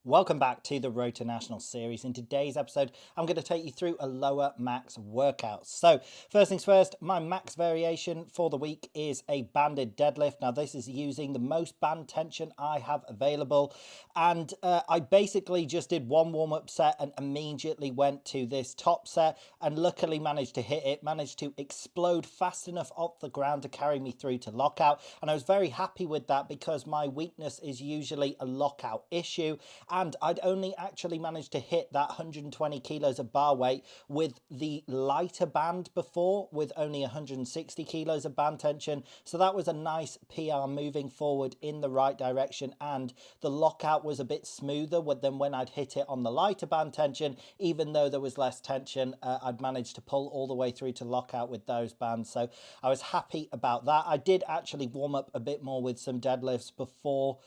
Welcome back to the Road to National series. In today's episode, I'm going to take you through a lower max workout. So first things first, my max variation for the week is a banded deadlift. Now this is using the most band tension I have available. And I basically just did one warm-up set and immediately went to this top set and luckily managed to hit it, managed to explode fast enough off the ground to carry me through to lockout. And I was very happy with that because my weakness is usually a lockout issue. And I'd only actually managed to hit that 120 kilos of bar weight with the lighter band before, with only 160 kilos of band tension. So that was a nice PR moving forward in the right direction. And the lockout was a bit smoother than when I'd hit it on the lighter band tension. Even though there was less tension, I'd managed to pull all the way through to lockout with those bands. So I was happy about that. I did actually warm up a bit more with some deadlifts before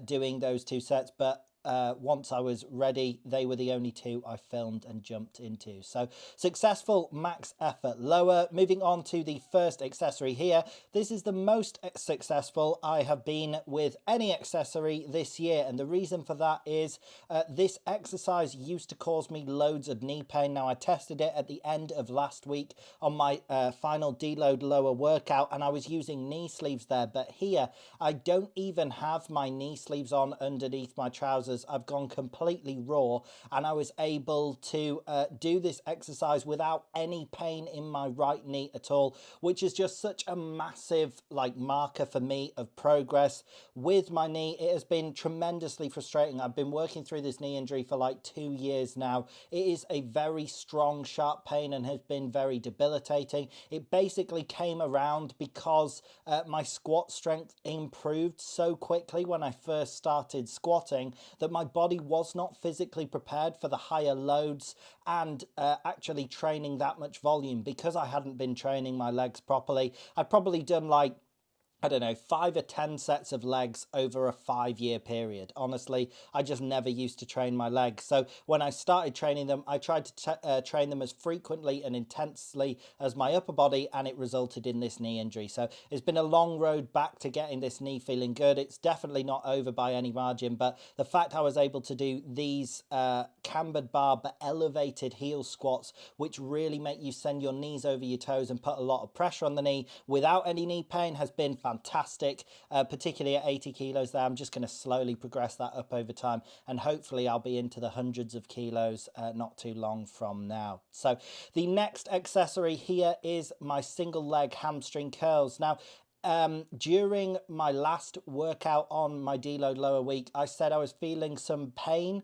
doing those two sets, but once I was ready, they were the only two I filmed and jumped into. So successful max effort lower. Moving on to the first accessory here. This is the most successful I have been with any accessory this year. And the reason for that is this exercise used to cause me loads of knee pain. Now I tested it at the end of last week on my final deload lower workout and I was using knee sleeves there. But here I don't even have my knee sleeves on underneath my trousers. I've gone completely raw and I was able to do this exercise without any pain in my right knee at all, which is just such a massive marker for me of progress with my knee. It has been tremendously frustrating. I've been working through this knee injury for like 2 years now. It is a very strong, sharp pain and has been very debilitating. It basically came around because my squat strength improved so quickly when I first started squatting that my body was not physically prepared for the higher loads and actually training that much volume because I hadn't been training my legs properly. I'd probably done like, I don't know, 5 or 10 sets of legs over a 5-year period. Honestly, I just never used to train my legs. So when I started training them, I tried to train them as frequently and intensely as my upper body, and it resulted in this knee injury. So it's been a long road back to getting this knee feeling good. It's definitely not over by any margin, but the fact I was able to do these cambered bar but elevated heel squats, which really make you send your knees over your toes and put a lot of pressure on the knee without any knee pain, has been fantastic, particularly at 80 kilos there. I'm just going to slowly progress that up over time and hopefully I'll be into the hundreds of kilos not too long from now. So the next accessory here is my single leg hamstring curls. Now during my last workout on my deload lower week, I said I was feeling some pain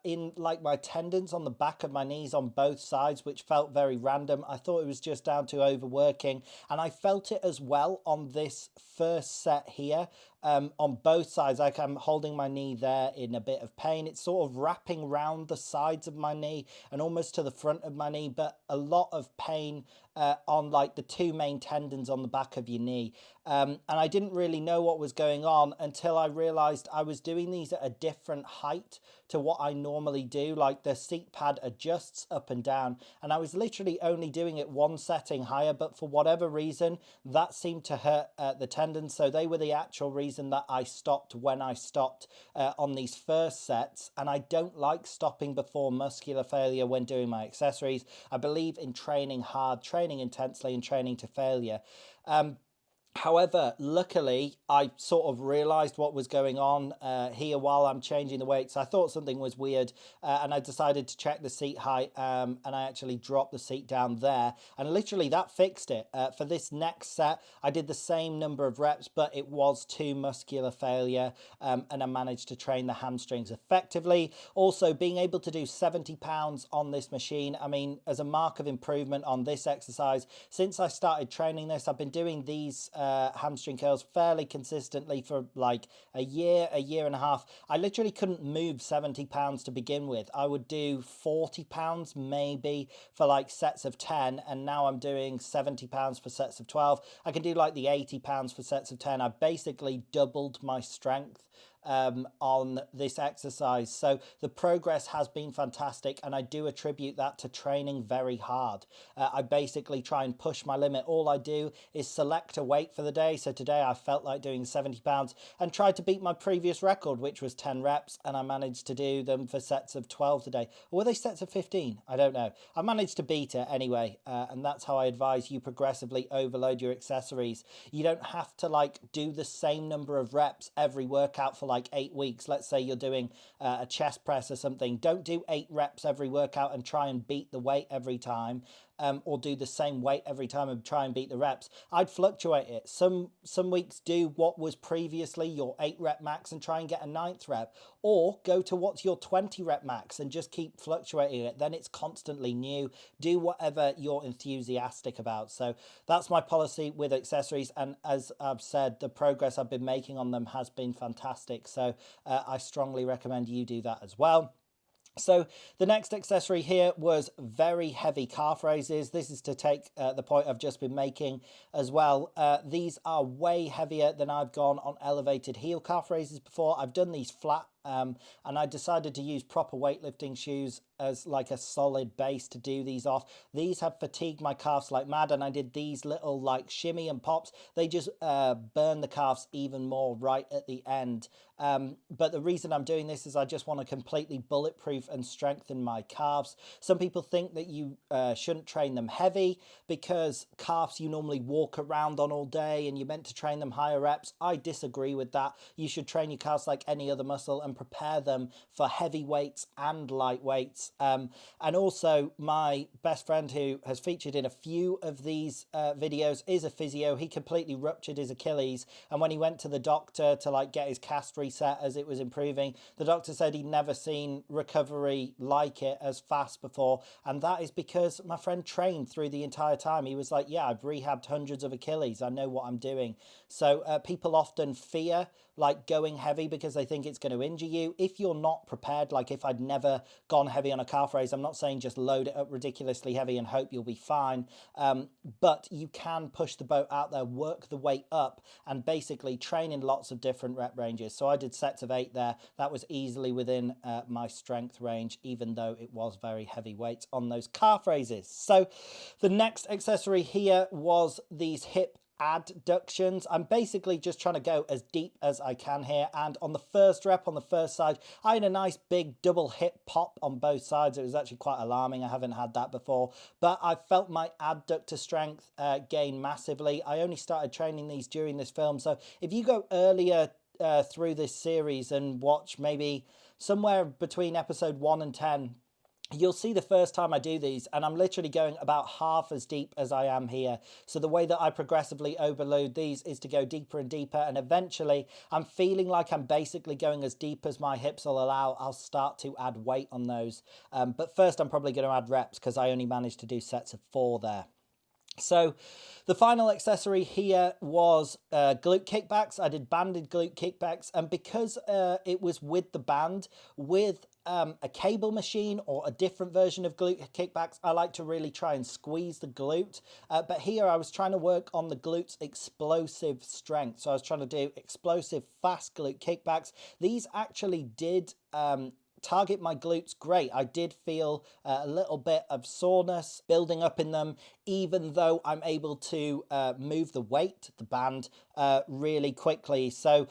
in like my tendons on the back of my knees on both sides, which felt very random. I thought it was just down to overworking, and I felt it as well on this first set here. On both sides, like I'm holding my knee there in a bit of pain. It's sort of wrapping round the sides of my knee and almost to the front of my knee, but a lot of pain on like the two main tendons on the back of your knee. And I didn't really know what was going on until I realized I was doing these at a different height to what I normally do. Like the seat pad adjusts up and down, and I was literally only doing it one setting higher, but for whatever reason, that seemed to hurt the tendons. So they were the actual reason that I stopped when I stopped on these first sets. And I don't like stopping before muscular failure when doing my accessories. I believe in training hard, training intensely, and training to failure. However, luckily, I sort of realized what was going on here while I'm changing the weights. I thought something was weird and I decided to check the seat height and I actually dropped the seat down there. And literally that fixed it. For this next set, I did the same number of reps, but it was to muscular failure and I managed to train the hamstrings effectively. Also, being able to do 70 pounds on this machine, I mean, as a mark of improvement on this exercise, since I started training this, I've been doing these hamstring curls fairly consistently for like a year and a half. I literally couldn't move 70 pounds to begin with. I would do 40 pounds maybe for like sets of 10, and now I'm doing 70 pounds for sets of 12. I can do like the 80 pounds for sets of 10. I basically doubled my strength on this exercise. So the progress has been fantastic, and I do attribute that to training very hard. I basically try and push my limit. All I do is select a weight for the day. So today I felt like doing 70 pounds and tried to beat my previous record, which was 10 reps, and I managed to do them for sets of 12 today. Or were they sets of 15? I don't know. I managed to beat it anyway, and that's how I advise you progressively overload your accessories. You don't have to like do the same number of reps every workout for like 8 weeks. Let's say you're doing a chest press or something. Don't do 8 reps every workout and try and beat the weight every time. Or do the same weight every time and try and beat the reps. I'd fluctuate it. Some weeks do what was previously your 8 rep max and try and get a 9th rep, or go to what's your 20 rep max and just keep fluctuating it. Then it's constantly new. Do whatever you're enthusiastic about. So that's my policy with accessories, and as I've said, the progress I've been making on them has been fantastic. So I strongly recommend you do that as well. So the next accessory here was very heavy calf raises. This is to take the point I've just been making as well. These are way heavier than I've gone on elevated heel calf raises before. I've done these flat and I decided to use proper weightlifting shoes as like a solid base to do these off. These have fatigued my calves like mad, and I did these little like shimmy and pops. They just burn the calves even more right at the end. But the reason I'm doing this is I just want to completely bulletproof and strengthen my calves. Some people think that you shouldn't train them heavy because calves you normally walk around on all day and you're meant to train them higher reps. I disagree with that. You should train your calves like any other muscle and prepare them for heavy weights and light weights. And also, my best friend who has featured in a few of these videos is a physio. He completely ruptured his Achilles, and when he went to the doctor to like get his cast reset as it was improving, the doctor said he'd never seen recovery like it as fast before, and that is because my friend trained through the entire time. He was like, yeah, I've rehabbed hundreds of Achilles, I know what I'm doing. So people often fear like going heavy because they think it's going to injure you. If you're not prepared, like if I'd never gone heavy on a calf raise, I'm not saying just load it up ridiculously heavy and hope you'll be fine, but you can push the boat out there, work the weight up, and basically train in lots of different rep ranges. So I did sets of 8 there. That was easily within my strength range, even though it was very heavy weights on those calf raises. So the next accessory here was these hip adductions. I'm basically just trying to go as deep as I can here, and on the first rep on the first side I had a nice big double hip pop on both sides. It was actually quite alarming. I haven't had that before, but I felt my adductor strength gain massively. I only started training these during this film, so if you go earlier through this series and watch maybe somewhere between episode 1 and 10, you'll see the first time I do these, and I'm literally going about half as deep as I am here. So the way that I progressively overload these is to go deeper and deeper, and eventually I'm feeling like I'm basically going as deep as my hips will allow. I'll start to add weight on those. But first I'm probably going to add reps because I only managed to do sets of 4 there. So the final accessory here was glute kickbacks. I did banded glute kickbacks, and because it was with the band, with a cable machine or a different version of glute kickbacks, I like to really try and squeeze the glute. But here I was trying to work on the glute's explosive strength. So I was trying to do explosive, fast glute kickbacks. These actually did target my glutes great. I did feel a little bit of soreness building up in them, even though I'm able to move the weight, the band, really quickly. So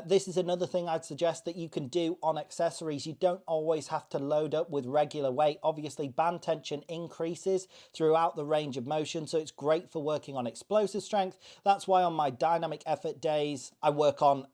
this is another thing I'd suggest that you can do on accessories. You don't always have to load up with regular weight. Obviously, band tension increases throughout the range of motion, so it's great for working on explosive strength. That's why on my dynamic effort days, I work on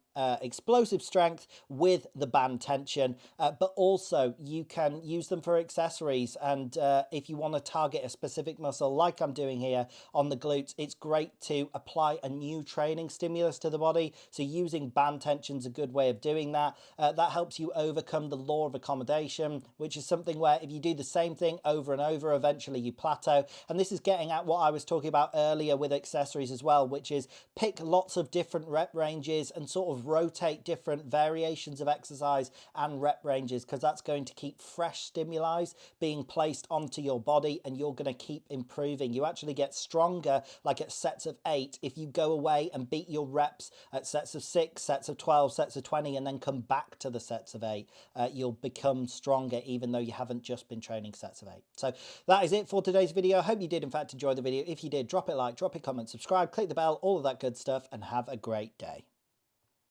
explosive strength with the band tension, but also you can use them for accessories. And if you want to target a specific muscle like I'm doing here on the glutes, it's great to apply a new training stimulus to the body. So using band tension is a good way of doing that. That helps you overcome the law of accommodation, which is something where if you do the same thing over and over, eventually you plateau. And this is getting at what I was talking about earlier with accessories as well, which is pick lots of different rep ranges and sort of of rotate different variations of exercise and rep ranges, because that's going to keep fresh stimuli being placed onto your body, and you're going to keep improving. You actually get stronger, like at sets of 8, if you go away and beat your reps at sets of 6, sets of 12, sets of 20, and then come back to the sets of 8. You'll become stronger even though you haven't just been training sets of 8. So that is it for today's video. I hope you did in fact enjoy the video. If you did, drop a like, drop a comment, subscribe, click the bell, all of that good stuff, and have a great day.